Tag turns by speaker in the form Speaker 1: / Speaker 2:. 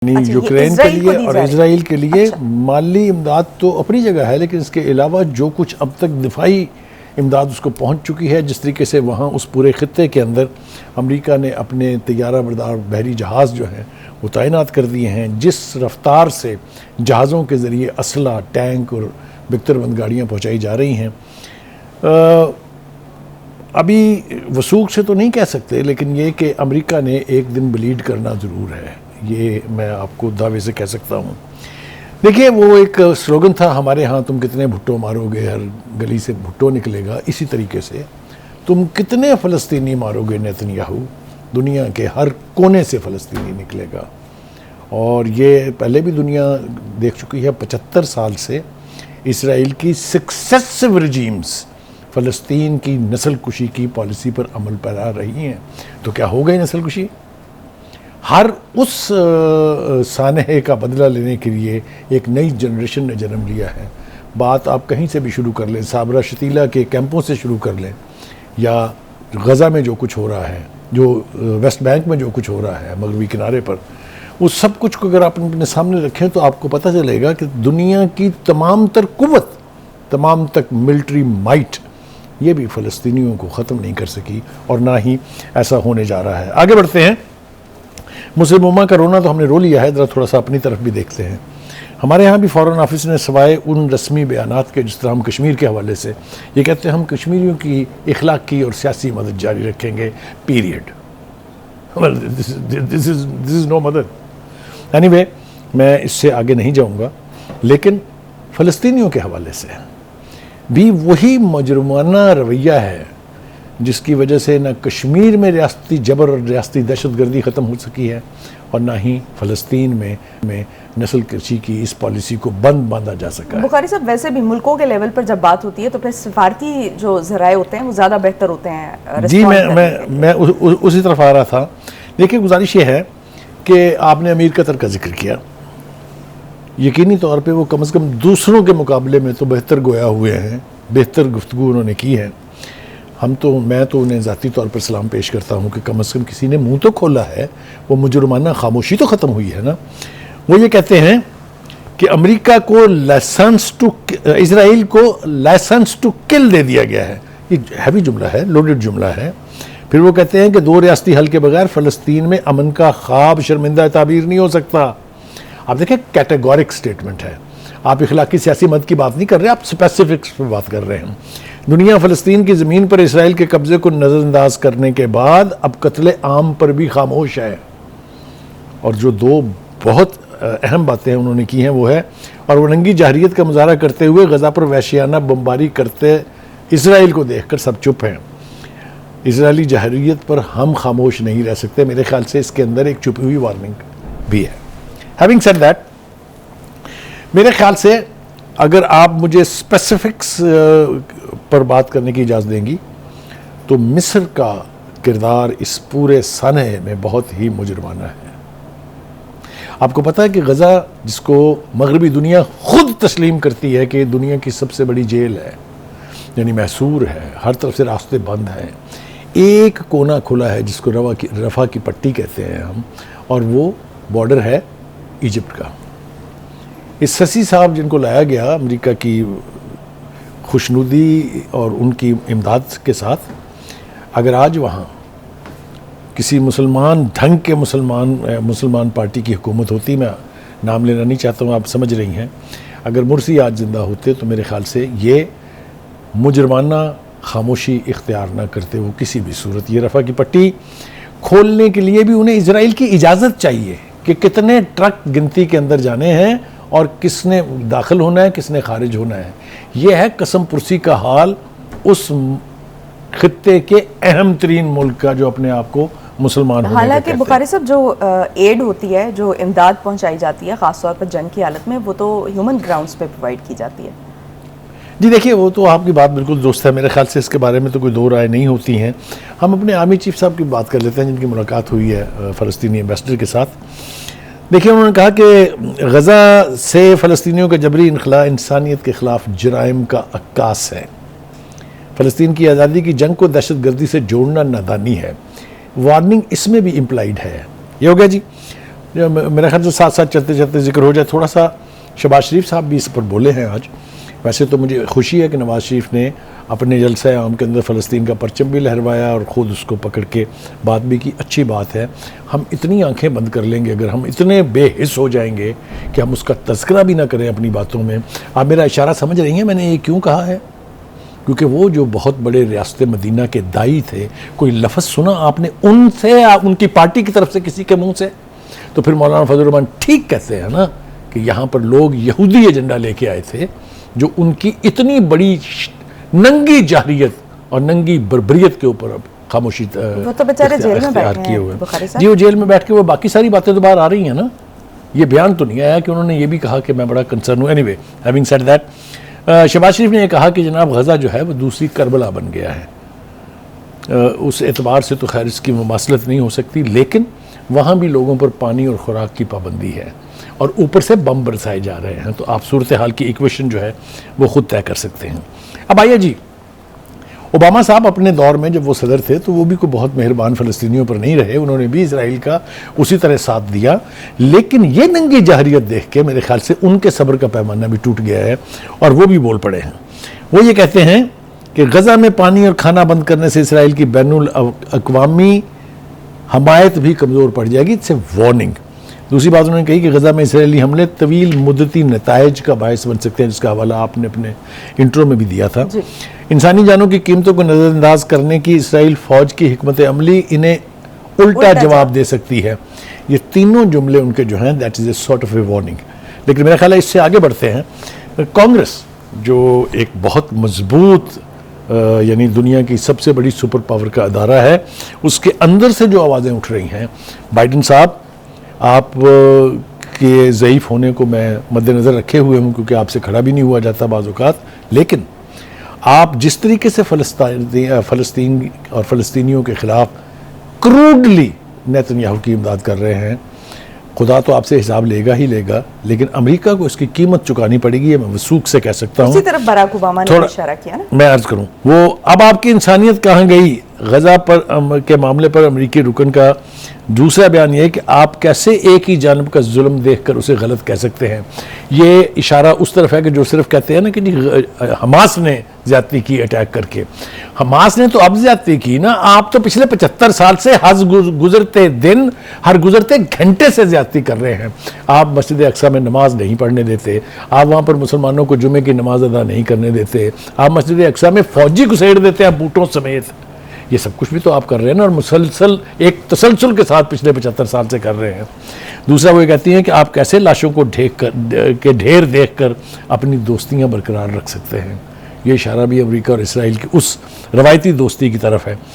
Speaker 1: अच्छा,
Speaker 2: यूक्रेन के लिए और इजराइल के लिए
Speaker 1: अच्छा।
Speaker 2: माली इमदाद तो अपनी जगह है, लेकिन इसके अलावा जो कुछ अब तक दिफाई इमदाद उसको पहुंच चुकी है, जिस तरीके से वहाँ उस पूरे ख़त्ते के अंदर अमेरिका ने अपने तैयारा बरदार बहरी जहाज़ जो हैं वो तैनात कर दिए हैं, जिस रफ्तार से जहाज़ों के ज़रिए असला, टैंक और बिकतरबंद गाड़ियाँ पहुँचाई जा रही हैं, अभी वसूख से तो नहीं कह सकते, लेकिन ये कि अमेरिका ने एक दिन ब्लीड करना ज़रूर है, ये मैं आपको दावे से कह सकता हूँ। देखिए, वो एक स्लोगन था हमारे यहाँ, तुम कितने भुट्टो मारोगे, हर गली से भुट्टो निकलेगा। इसी तरीके से तुम कितने फ़लस्तीनी मारोगे नेतन्याहू, दुनिया के हर कोने से फ़लस्तीनी निकलेगा। और ये पहले भी दुनिया देख चुकी है, 75 साल से इसराइल की सक्सेसिव रजीम्स फ़लस्तीन की नस्ल कुशी की पॉलिसी पर अमल पैरा रही हैं। तो क्या हो गई नस्ल कुशी? हर उस सानहे का बदला लेने के लिए एक नई जनरेशन ने जन्म लिया है। बात आप कहीं से भी शुरू कर लें, साबरा शतीला के कैंपों से शुरू कर लें, या गज़ा में जो कुछ हो रहा है, जो वेस्ट बैंक में जो कुछ हो रहा है मगरबी किनारे पर, उस सब कुछ को अगर आप अपने सामने रखें तो आपको पता चलेगा कि दुनिया की तमाम तर कुव्वत, तमाम तक मिलिट्री माइट, ये भी फ़लस्तीनियों को ख़त्म नहीं कर सकी, और ना ही ऐसा होने जा रहा है। आगे बढ़ते हैं। मुस्लिम उम्मा का रोना तो हमने रो लिया है, ज़रा थोड़ा सा अपनी तरफ भी देखते हैं। हमारे यहाँ भी फ़ॉरेन ऑफिस ने सवाए उन रस्मी बयानात के जिस तरह हम कश्मीर के हवाले से ये कहते हैं हम कश्मीरियों की इखलाकी और सियासी मदद जारी रखेंगे, पीरियड। दिस इज़ नो मदद। एनीवे, मैं इससे आगे नहीं जाऊँगा, लेकिन फ़लस्तीनियों के हवाले से भी वही मुजरमाना रवैया है जिसकी वजह से न कश्मीर में रियासती जबर और रियासती दहशतगर्दी ख़त्म हो सकी है, और ना ही फ़लस्तीन में नस्ल कशी की इस पॉलिसी को बंद बांधा जा सका है।
Speaker 1: बुखारी साहब, वैसे भी मुल्कों के लेवल पर जब बात होती है तो फिर सिफारती जो ज़राए होते हैं वो ज़्यादा बेहतर होते हैं।
Speaker 2: जी, मैं उसी तरफ आ रहा था। देखिए, गुजारिश ये है कि आपने अमीर कतर का जिक्र किया, यकीनी तौर पे वो कम से कम दूसरों के मुकाबले में तो बेहतर गोया हुए हैं, बेहतर गुफ्तगू उन्होंने की है। मैं तो उन्हें ज़ाती तौर पर सलाम पेश करता हूँ कि कम से कम किसी ने मुंह तो खोला है, वो मुजरमाना खामोशी तो ख़त्म हुई है ना। वो ये कहते हैं कि अमेरिका को इसराइल को लाइसेंस टू किल दे दिया गया है। ये हैवी जुमला है, लोडेड जुमला है। फिर वो कहते हैं कि दो रियासती हल के बगैर फ़लस्तीन में अमन का ख्वाब शर्मिंदा ताबीर नहीं हो सकता। आप देखें, कैटेगोरिक स्टेटमेंट है। आप इखलाकी सियासी मदद की बात नहीं कर रहे, आप स्पेसिफिक्स पर बात कर रहे हैं। दुनिया फ़लस्तीन की ज़मीन पर इसराइल के कब्ज़े को नज़रअंदाज करने के बाद अब कत्ले आम पर भी खामोश है। और जो दो बहुत अहम बातें उन्होंने की हैं वो है, और वरंगी जहरियत का मुजाहरा करते हुए गज़ा पर वहशियाना बमबारी करते इसराइल को देखकर सब चुप हैं। इसराइली जहरियत पर हम खामोश नहीं रह सकते। मेरे ख्याल से इसके अंदर एक छुपी हुई वार्निंग भी है। हैविंग सेड दैट, मेरे ख्याल से अगर आप मुझे स्पेसिफिक्स पर बात करने की इजाज़त देंगी तो मिस्र का किरदार इस पूरे सानहे में बहुत ही मुजरमाना है। आपको पता है कि गज़ा, जिसको मगरबी दुनिया खुद तस्लीम करती है कि दुनिया की सबसे बड़ी जेल है, यानी महसूर है, हर तरफ से रास्ते बंद हैं, एक कोना खुला है जिसको रफ़ा की पट्टी कहते हैं हम, और वो बॉर्डर है इजिप्ट का। इस ससी साहब जिनको लाया गया अमेरिका की खुशनुदी और उनकी इमदाद के साथ, अगर आज वहाँ किसी मुसलमान ढंग के मुसलमान पार्टी की हुकूमत होती, मैं नाम लेना नहीं चाहता हूँ, आप समझ रही हैं, अगर मुर्सी आज ज़िंदा होते तो मेरे ख़्याल से ये मुजरमाना खामोशी इख्तियार ना करते वो किसी भी सूरत। ये रफ़ा की पट्टी खोलने के लिए भी उन्हें इजराइल की इजाज़त चाहिए कि कितने ट्रक गिनती के अंदर जाने हैं और किसने दाखिल होना है, किसने खारिज होना है। यह है कसम पुरसी का हाल उस खित्ते के अहम तरीन मुल्क का जो अपने आप को मुसलमान होने का कहते हैं।
Speaker 1: हालांकि बुखारी साहब, जो एड होती है, जो इमदाद पहुंचाई जाती है, ख़ासतौर पर जंग की हालत में, वो तो ह्यूमन ग्राउंड्स पे प्रोवाइड की जाती है।
Speaker 2: जी देखिए, वो तो आपकी बात बिल्कुल दुरुस्त है। मेरे ख्याल से इसके बारे में तो कोई दो राय नहीं होती हैं। हम अपने आर्मी चीफ साहब की बात कर लेते हैं, जिनकी मुलाकात हुई है फ़लस्तीनी एम्बेसडर के साथ। देखिए, उन्होंने कहा कि गज़ा से फ़लस्तीनियों का जबरी इनखला इंसानियत के ख़िलाफ़ जराइम का अक्कास है। फ़लस्तीन की आज़ादी की जंग को दहशतगर्दी से जोड़ना नादानी है। वार्निंग इसमें भी इम्प्लाइड है। ये हो गया जी। मेरे ख्याल से साथ साथ चलते चलते जिक्र हो जाए थोड़ा सा, शहबाज शरीफ साहब भी इस पर बोले हैं आज। वैसे तो मुझे खुशी है कि नवाज़ शरीफ ने अपने जलसा आम के अंदर फ़लस्तीन का परचम भी लहरवाया और ख़ुद उसको पकड़ के बात भी की, अच्छी बात है। हम इतनी आंखें बंद कर लेंगे, अगर हम इतने बेहिस हो जाएंगे कि हम उसका तज़किरा भी ना करें अपनी बातों में। आप मेरा इशारा समझ रही हैं मैंने ये क्यों कहा है? क्योंकि वो जो बहुत बड़े रियासत मदीना के दाई थे, कोई लफ्ज़ सुना आपने उनसे, उनकी पार्टी की तरफ से किसी के मुँह से? तो फिर मौलाना फजल रहमान ठीक कहते हैं ना कि यहाँ पर लोग यहूदी एजेंडा लेके आए थे, जो उनकी इतनी बड़ी नंगी जाहिरियत और नंगी बर्बरियत के ऊपर अब खामोशी
Speaker 1: वो तो बेचारे जेल में बैठे
Speaker 2: किए हुए
Speaker 1: बुखारी साहब।
Speaker 2: जी, वो जेल में बैठ के वो बाकी सारी बातें तो बाहर आ रही हैं ना। ये बयान तो नहीं आया कि उन्होंने ये भी कहा कि मैं बड़ा कंसर्न हूँ। Anyway, having said that, Shehbaz Sharif ने यह कहा कि जनाब गज़ा जो है वो दूसरी करबला बन गया है। उस एतबार से तो खैर इसकी मुमासलत नहीं हो सकती, लेकिन वहाँ भी लोगों पर पानी और खुराक की पाबंदी है और ऊपर से बम बरसाए जा रहे हैं। तो आप सूरत हाल की इक्वेशन जो है वो खुद तय कर सकते हैं। अब आइए जी, ओबामा साहब अपने दौर में जब वो सदर थे तो वो भी कोई बहुत मेहरबान फ़लस्तीनियों पर नहीं रहे, उन्होंने भी इसराइल का उसी तरह साथ दिया। लेकिन ये नंगी जाहिरियत देख के मेरे ख्याल से उनके सब्र का पैमाना भी टूट गया है और वो भी बोल पड़े हैं। वो ये कहते हैं कि गज़ा में पानी और खाना बंद करने से इसराइल की बैनुल अक़वामी हमायत भी कमज़ोर पड़ जाएगी। It's a warning. दूसरी बात उन्होंने कही कि गज़ा में इसराइली हमले तवील मुद्दती नताइज का बायस बन सकते हैं, जिसका हवाला आपने अपने इंट्रो में भी दिया था। इंसानी जानों की कीमतों को नज़रअंदाज करने की इसराइल फ़ौज की हिकमत अमली इन्हें उल्टा जवाब दे सकती है। ये तीनों जुमले उनके जो हैं, that is a sort of A warning. लेकिन मेरा ख्याल है इससे आगे बढ़ते हैं। कांग्रेस जो एक बहुत मजबूत यानी दुनिया की सबसे बड़ी सुपर पावर का अदारा है, उसके अंदर से जो आवाज़ें उठ रही हैं, बाइडन साहब आप के ज़ईफ़ होने को मैं मद्देनज़र रखे हुए हूँ, क्योंकि आपसे खड़ा भी नहीं हुआ जाता बाज़ औक़ात, लेकिन आप जिस तरीके से फ़लस्तीन और फ़लस्तीनियों के ख़िलाफ़ क्रूडली नेतन्याहू की इमदाद कर रहे हैं, खुदा तो आपसे हिसाब लेगा ही लेगा, लेकिन अमेरिका को इसकी कीमत चुकानी पड़ेगी। ये मैं वसूख से कह सकता हूँ।
Speaker 1: उसी तरफ बराक ओबामा ने इशारा किया ना।
Speaker 2: मैं अर्ज करूँ, वो अब आपकी इंसानियत कहाँ गई? गज़ा पर के मामले पर अमेरिकी रुकन का दूसरा बयान यह है कि आप कैसे एक ही जानब का जुल्म देखकर उसे गलत कह सकते हैं। ये इशारा उस तरफ है कि जो सिर्फ कहते हैं ना कि हमास ने ज़्यादती की अटैक करके। हमास ने तो अब ज़्यादती की ना, आप तो पिछले 75 साल से हर गुजरते दिन, हर गुजरते घंटे से ज़्यादती कर रहे हैं। आप मस्जिद अक्सा में नमाज नहीं पढ़ने देते, आप वहाँ पर मुसलमानों को जुमे की नमाज अदा नहीं करने देते, आप मस्जिद अक्सा में फ़ौजी घुसेड़ देते हैं बूटों समेत। ये सब कुछ भी तो आप कर रहे हैं ना, और मुसलसल एक तसलसल के साथ पिछले 75 साल से कर रहे हैं। दूसरा वो ये कहती हैं कि आप कैसे लाशों को ढेर देख कर अपनी दोस्तियाँ बरकरार रख सकते हैं। ये इशारा भी अमेरिका और इसराइल की उस रवायती दोस्ती की तरफ है।